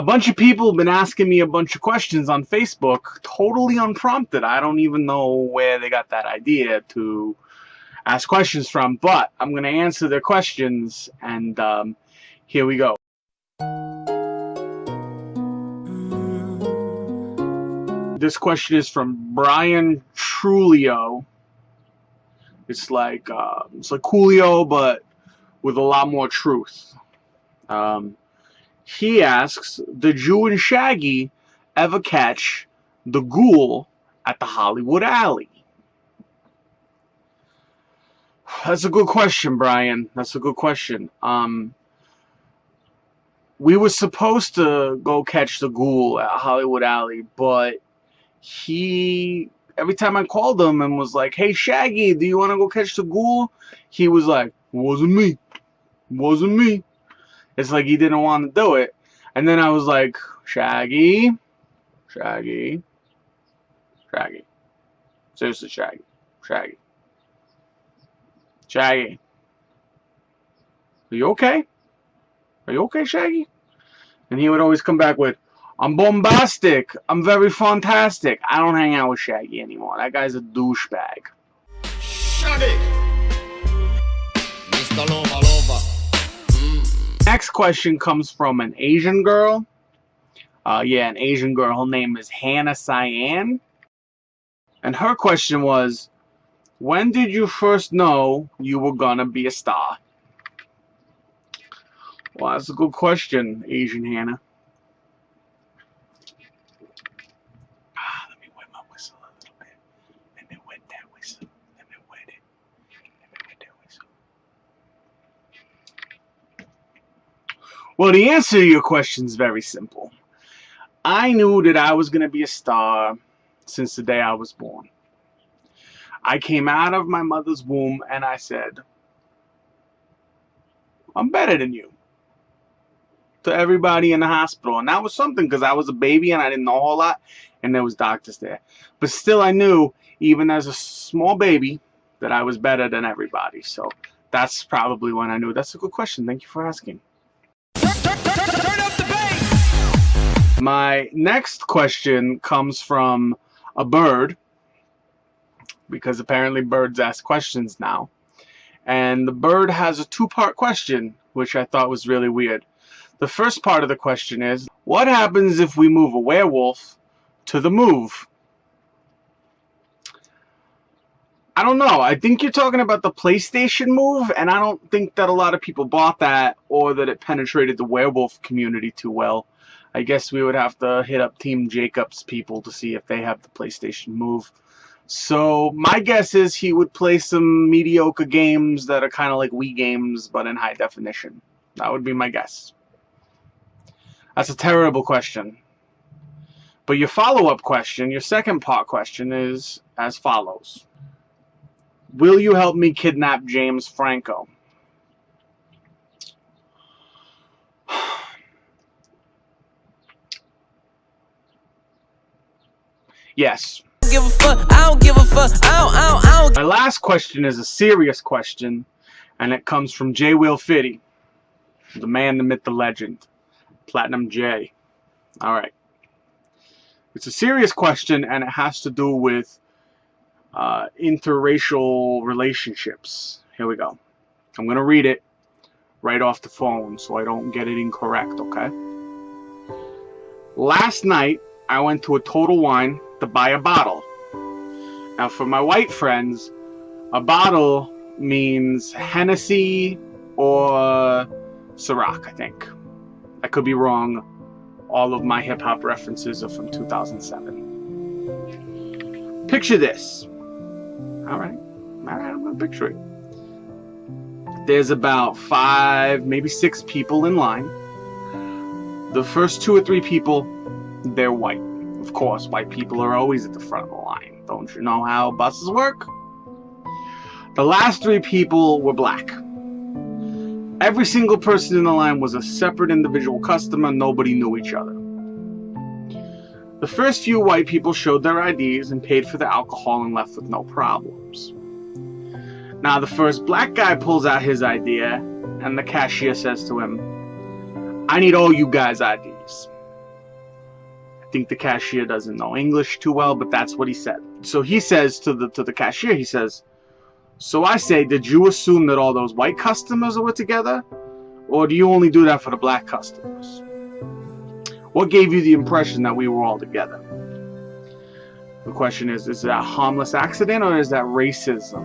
bunch of people have been asking me a bunch of questions on Facebook, totally unprompted. I don't even know where they got that idea to ask questions from, but I'm going to answer their questions, and here we go. This question is from Brian Trulio. It's like Coolio, but with a lot more truth. He asks, did you and Shaggy ever catch the ghoul at the Hollywood Alley? That's a good question, Brian. That's a good question. We were supposed to go catch the ghoul at Hollywood Alley, but every time I called him and was like, hey, Shaggy, do you want to go catch the ghoul? He was like, wasn't me. Wasn't me. It's like he didn't want to do it. And then I was like, Shaggy. Seriously, Shaggy. Are you okay? Are you okay, Shaggy? And he would always come back with, I'm bombastic. I'm very fantastic. I don't hang out with Shaggy anymore. That guy's a douchebag. Shaggy. Mr. Lova. Next question comes from an Asian girl. An Asian girl. Her name is Hannah Cyan. And her question was, when did you first know you were gonna be a star? Well, that's a good question, Asian Hannah. Let me wet my whistle a little bit. Let me wet that whistle. Let me wet it. Let me wet that whistle. Well, the answer to your question is very simple. I knew that I was going to be a star since the day I was born. I came out of my mother's womb and I said, I'm better than you. To everybody in the hospital. And that was something because I was a baby and I didn't know a whole lot. And there was doctors there. But still I knew, even as a small baby, that I was better than everybody. So that's probably when I knew. That's a good question. Thank you for asking. Turn up the bass. My next question comes from a bird. Because apparently birds ask questions now. And the bird has a two-part question, which I thought was really weird. The first part of the question is, what happens if we move a werewolf to the Move? I don't know. I think you're talking about the PlayStation Move, and I don't think that a lot of people bought that or that it penetrated the werewolf community too well. I guess we would have to hit up Team Jacob's people to see if they have the PlayStation Move. So my guess is he would play some mediocre games that are kind of like Wii games, but in high definition. That would be my guess. That's a terrible question. But your follow-up question, your second part question is as follows. Will you help me kidnap James Franco? Yes. I don't give a fuck. I don't. My last question is a serious question, and it comes from J. Will Fitty, the man, the myth, the legend, Platinum J. Alright. It's a serious question, and it has to do with interracial relationships. Here we go. I'm going to read it right off the phone so I don't get it incorrect, okay? Last night, I went to a Total Wine to buy a bottle. Now, for my white friends, a bottle means Hennessy or Ciroc, I think. I could be wrong. All of my hip-hop references are from 2007. Picture this. Alright, I'm going to picture it. There's about 5, maybe 6 people in line. The first 2 or 3 people, they're white. Of course, white people are always at the front of the line. Don't you know how buses work? The last 3 people were black. Every single person in the line was a separate individual customer. Nobody knew each other. The first few white people showed their IDs and paid for the alcohol and left with no problems. Now the first black guy pulls out his ID and the cashier says to him, I need all you guys' IDs. think the cashier doesn't know English too well, but that's what he said. So he says to the cashier, he says, "So I say, did you assume that all those white customers were together? Or do you only do that for the black customers? What gave you the impression that we were all together?" The question is that a harmless accident or is that racism?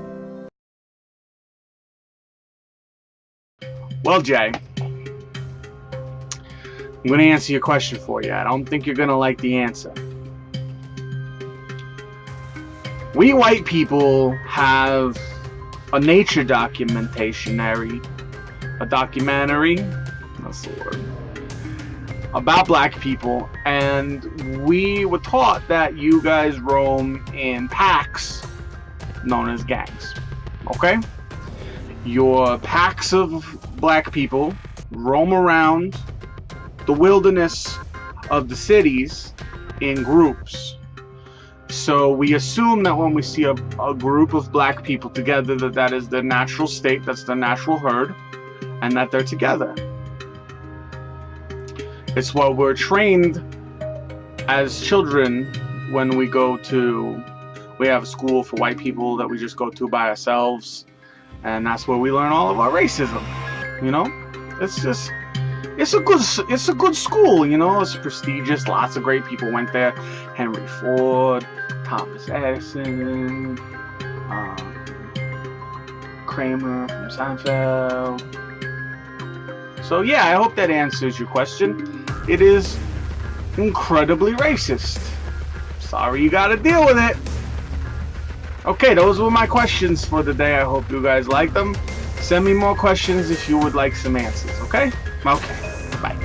Well, Jay, I'm going to answer your question for you. I don't think you're going to like the answer. We white people have a nature documentary, that's the word, about black people, and we were taught that you guys roam in packs known as gangs. Okay? Your packs of black people roam around the wilderness of the cities in groups. So we assume that when we see a group of black people together, that is their natural state, that's their natural herd, and that they're together. It's what we're trained as children when we have a school for white people that we just go to by ourselves, and that's where we learn all of our racism. You know, it's a good school. You know, it's prestigious. Lots of great people went there. Henry Ford, Thomas Edison, Kramer from Seinfeld. So yeah, I hope that answers your question. It is incredibly racist. Sorry you gotta deal with it. Okay, those were my questions for the day. I hope you guys like them. Send me more questions if you would like some answers, okay? Okay, bye.